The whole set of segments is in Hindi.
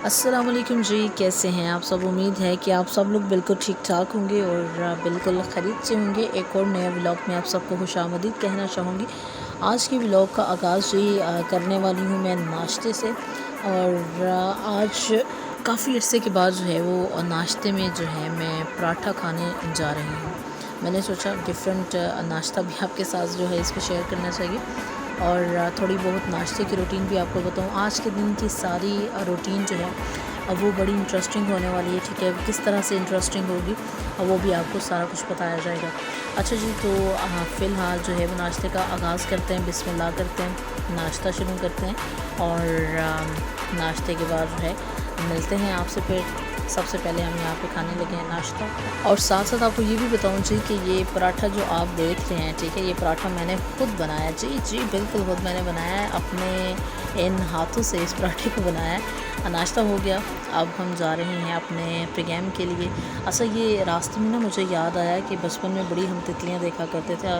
अस्सलामुअलैकुम जी, कैसे हैं आप सब। उम्मीद है कि आप सब लोग बिल्कुल ठीक ठाक होंगे और बिल्कुल खैरियत से होंगे। एक और नया व्लॉग में आप सबको खुशामदीद कहना चाहूँगी। आज की व्लॉग का आगाज़ जी करने वाली हूँ मैं नाश्ते से। और आज काफ़ी अरसे के बाद जो है वो नाश्ते में जो है मैं पराठा खाने जा रही हूँ। मैंने सोचा डिफरेंट नाश्ता भी आपके साथ जो है इसको शेयर करना चाहिए और थोड़ी बहुत नाश्ते की रूटीन भी आपको बताऊँ। आज के दिन की सारी रूटीन जो है वो बड़ी इंटरेस्टिंग होने वाली है। ठीक है, किस तरह से इंटरेस्टिंग होगी वो भी आपको सारा कुछ बताया जाएगा। अच्छा जी, तो फ़िलहाल जो है वो नाश्ते का आगाज़ करते हैं, बिस्मिल्लाह करते हैं, नाश्ता शुरू करते हैं और नाश्ते के बाद जो है मिलते हैं आपसे। फिर सबसे पहले हम यहाँ पे खाने लगे हैं नाश्ता। और साथ साथ आपको ये भी बताऊँ जी कि ये पराठा जो आप देख रहे हैं, ठीक है, ये पराठा मैंने खुद बनाया। जी जी बिल्कुल खुद मैंने बनाया है, अपने इन हाथों से इस पराठे को बनाया है। नाश्ता हो गया, अब हम जा रहे हैं अपने प्रोग्राम के लिए। अच्छा, ये रास्ते में ना मुझे याद आया कि बचपन में बड़ी हम तितलियाँ देखा करते थे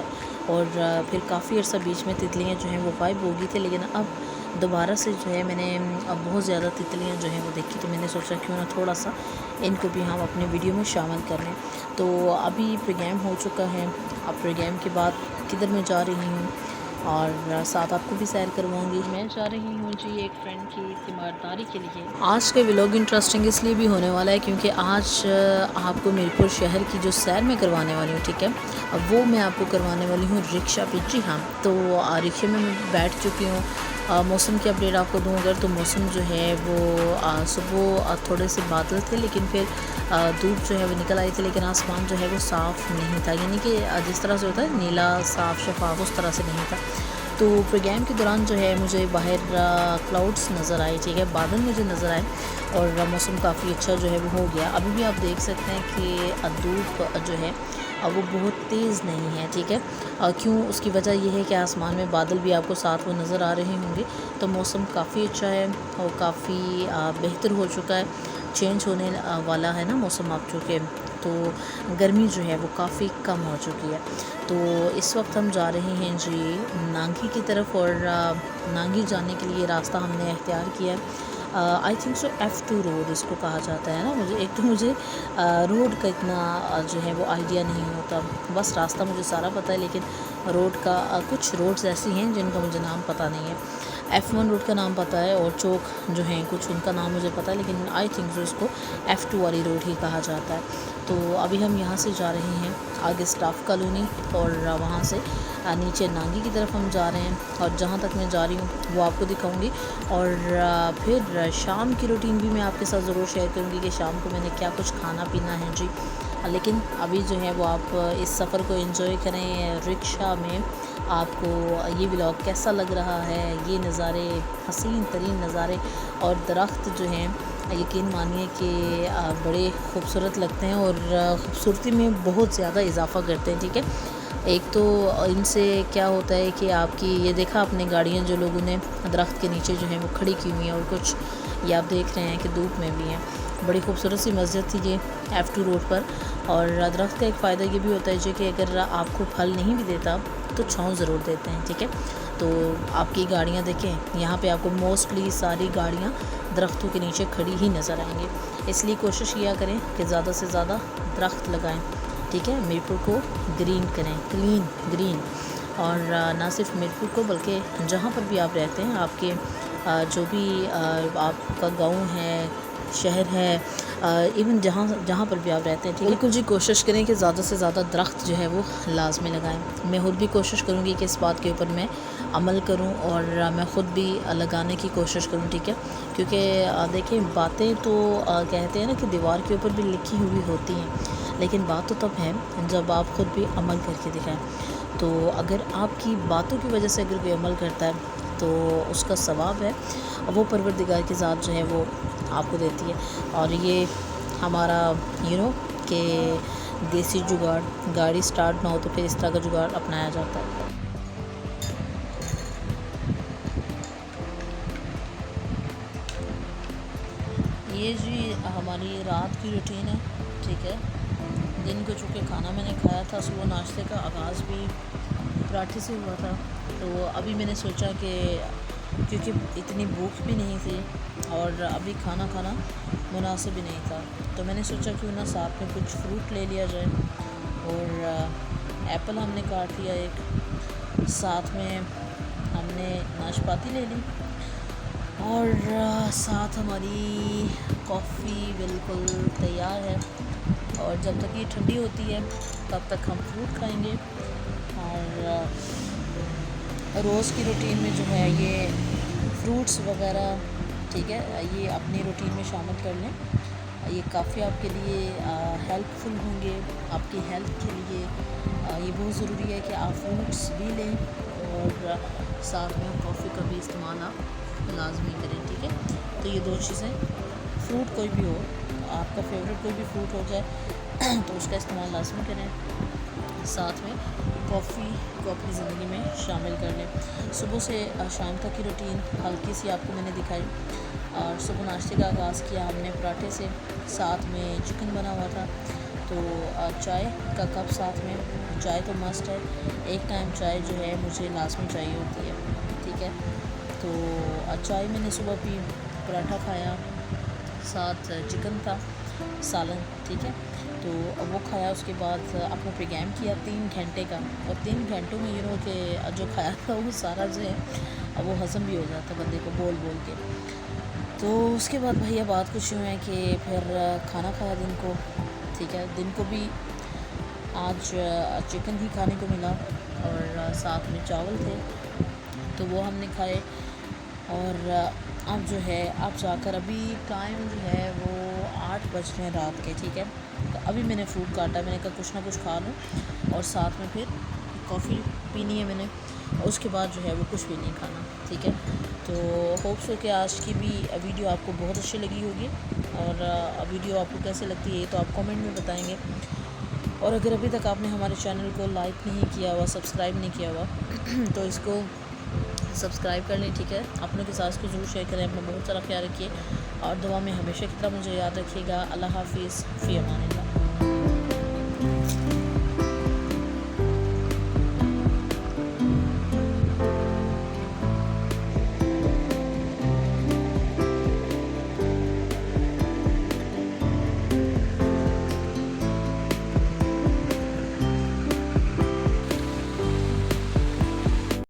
और फिर काफ़ी अर्सा बीच में तितलियाँ जो हैं वो गायब हो गई थी, लेकिन अब दोबारा से जो है मैंने अब बहुत ज़्यादा तितलियाँ जो हैं वो देखी, तो मैंने सोचा क्यों ना थोड़ा सा इनको भी हम अपने वीडियो में शामिल कर लें। तो अभी प्रोग्राम हो चुका है, अब प्रोग्राम के बाद किधर मैं जा रही हूँ और साथ आपको भी सैर करवाऊँगी। मैं जा रही हूँ जी एक फ्रेंड की तीमारदारी के लिए। आज का व्लॉग इंटरेस्टिंग इसलिए भी होने वाला है क्योंकि आज आपको मीरपुर शहर की जो सैर मैं करवाने वाली हूँ, ठीक है, अब वो मैं आपको करवाने वाली हूँ रिक्शा पे। जी हाँ, तो रिक्शे में मैं बैठ चुकी हूँ। मौसम की अपडेट आपको दूँ अगर, तो मौसम जो है वो सुबह थोड़े से बादल थे, लेकिन फिर धूप जो है वो निकल आई थी, लेकिन आसमान जो है वो साफ़ नहीं था, यानी कि जिस तरह से होता है नीला साफ़ शफाफ उस तरह से नहीं था। तो प्रोग्राम के दौरान जो है मुझे बाहर क्लाउड्स नज़र आए, ठीक है, बादल मुझे नज़र आए और मौसम काफ़ी अच्छा जो है वो हो गया। अभी भी आप देख सकते हैं कि धूप जो है वो बहुत तेज़ नहीं है, ठीक है। क्यों, उसकी वजह यह है कि आसमान में बादल भी आपको साथ वो नज़र आ रहे होंगे, तो मौसम काफ़ी अच्छा है और काफ़ी बेहतर हो चुका है, चेंज होने वाला है ना मौसम आप चुके, तो गर्मी जो है वो काफ़ी कम हो चुकी है। तो इस वक्त हम जा रहे हैं जी नांगी की तरफ और नांगी जाने के लिए रास्ता हमने इख्तियार किया है। I think so F2 road इसको कहा जाता है ना। मुझे रोड का इतना जो है वो आइडिया नहीं होता, बस रास्ता मुझे सारा पता है, लेकिन रोड का कुछ रोड्स ऐसी हैं जिनका मुझे नाम पता नहीं है। F1 रोड का नाम पता है और चौक जो हैं कुछ उनका नाम मुझे पता है, लेकिन आई थिंक सो इसको F2 वाली रोड ही कहा जाता है। तो अभी हम यहाँ से जा रहे हैं आगे स्टाफ कॉलोनी और वहाँ से नीचे नांगी की तरफ हम जा रहे हैं, और जहाँ तक मैं जा रही हूँ वो आपको दिखाऊंगी और फिर शाम की रूटीन भी मैं आपके साथ ज़रूर शेयर करूँगी कि शाम को मैंने क्या कुछ खाना पीना है जी। लेकिन अभी जो है वो आप इस सफ़र को एंजॉय करें रिक्शा में। आपको ये व्लॉग कैसा लग रहा है, ये नज़ारे, हसीन तरीन नज़ारे और दरख्त जो हैं, यकीन मानिए कि बड़े खूबसूरत लगते हैं और ख़ूबसूरती में बहुत ज़्यादा इजाफ़ा करते हैं, ठीक है। एक तो इनसे क्या होता है कि आपकी ये देखा आपने गाड़ियाँ जो लोगों ने दरख्त के नीचे जो है वो खड़ी की हुई हैं, और कुछ ये आप देख रहे हैं कि धूप में भी हैं। बड़ी खूबसूरत सी मस्जिद थी ये F2 रोड पर। और दरख्त का एक फ़ायदा ये भी होता है जी कि अगर आपको फल नहीं भी देता तो छाँव ज़रूर देते हैं, ठीक है। तो आपकी गाड़ियाँ देखें, यहाँ पे आपको मोस्टली सारी गाड़ियाँ दरख्तों के नीचे खड़ी ही नज़र आएंगी, इसलिए कोशिश किया करें कि ज़्यादा से ज़्यादा दरख्त लगाएं, ठीक है। मीरपुर को ग्रीन करें, क्लीन ग्रीन, और ना सिर्फ मीरपुर को बल्कि जहाँ पर भी आप रहते हैं, आपके जो भी आपका गांव है, शहर है, इवन जहाँ पर भी आप रहते हैं, ठीक है, बिल्कुल जी कोशिश करें कि ज़्यादा से ज़्यादा दरख्त जो है वो लाजमी लगाएं। मैं खुद भी कोशिश करूँगी कि इस बात के ऊपर मैं अमल करूँ और मैं ख़ुद भी लगाने की कोशिश करूँ, ठीक है। क्योंकि देखें, बातें तो कहते हैं ना कि दीवार के ऊपर भी लिखी हुई होती हैं, लेकिन बात तो तब है जब आप ख़ुद भी अमल करके दिखाएं। तो अगर आपकी बातों की वजह से अगर कोई अमल करता है तो उसका सवाब है, वो परवरदिगार की ज़ात जो है वो आपको देती है। और ये हमारा कि देसी जुगाड़, गाड़ी स्टार्ट ना हो तो फिर इस तरह का जुगाड़ अपनाया जाता है। ये जी हमारी रात की रूटीन है, ठीक है। दिन को चूँकि खाना मैंने खाया था, सुबह नाश्ते का आगाज़ भी पराठे से हुआ था, तो अभी मैंने सोचा कि क्योंकि इतनी भूख भी नहीं थी और अभी खाना खाना मुनासिब ही नहीं था, तो मैंने सोचा क्यों ना साथ में कुछ फ्रूट ले लिया जाए। और एप्पल हमने काट लिया एक, साथ में हमने नाशपाती ले ली और साथ हमारी कॉफ़ी बिल्कुल तैयार है। और जब तक ये ठंडी होती है तब तक हम फ्रूट खाएंगे। और रोज़ की रूटीन में जो है ये फ्रूट्स वगैरह, ठीक है, ये अपनी रूटीन में शामिल कर लें। ये काफ़ी आपके लिए हेल्पफुल होंगे, आपकी हेल्थ के लिए ये बहुत ज़रूरी है कि आप फ्रूट्स भी लें और साथ में कॉफ़ी का भी इस्तेमाल आप लाजमी करें, ठीक है। तो ये दो चीज़ें, फ्रूट कोई भी हो, आपका फेवरेट कोई भी फ्रूट हो जाए तो उसका इस्तेमाल लाजमी करें। साथ में कॉफ़ी को अपनी ज़िंदगी में शामिल कर लें। सुबह से शाम तक की रूटीन हल्की सी आपको मैंने दिखाई। और सुबह नाश्ते का आगाज़ किया हमने पराठे से, साथ में चिकन बना हुआ था। तो चाय का कप साथ में, चाय तो मस्ट है, एक टाइम चाय जो है मुझे लाजमी चाहिए होती है, ठीक है। तो चाय मैंने सुबह पी, पराठा खाया, साथ चिकन था, सालन, ठीक है। तो वो खाया, उसके बाद अपना प्रोग्राम किया 3 घंटे का। और 3 घंटों में कि जो खाया था वो सारा जो है वो हज़म भी हो जाता बंदे को बोल बोल के। तो उसके बाद भैया बात कुछ यूँ है कि फिर खाना खाया दिन को, ठीक है। दिन को भी आज चिकन ही खाने को मिला और साथ में चावल थे, तो वो हमने खाए। और अब जो है, अब जाकर अभी टाइम जो है वो 8 बज रहे हैं रात के, ठीक है। तो अभी मैंने फ्रूट काटा, मैंने कहा कुछ ना कुछ खा लूँ और साथ में फिर कॉफ़ी पीनी है मैंने, और उसके बाद जो है वो कुछ भी नहीं खाना, ठीक है। तो होप्स हो कि आज की भी वीडियो आपको बहुत अच्छी लगी होगी। और वीडियो आपको कैसे लगती है तो आप कमेंट में बताएंगे। और अगर अभी तक आपने हमारे चैनल को लाइक नहीं किया हुआ, सब्सक्राइब नहीं किया हुआ तो इसको सब्सक्राइब कर लें, ठीक है। अपनों के साथ को ज़रूर शेयर करें। अपना बहुत सारा ख्याल रखिए और दुआ में हमेशा की तरह मुझे याद रखिएगा। अल्लाह हाफिज़, फ़ी अमान अल्लाह।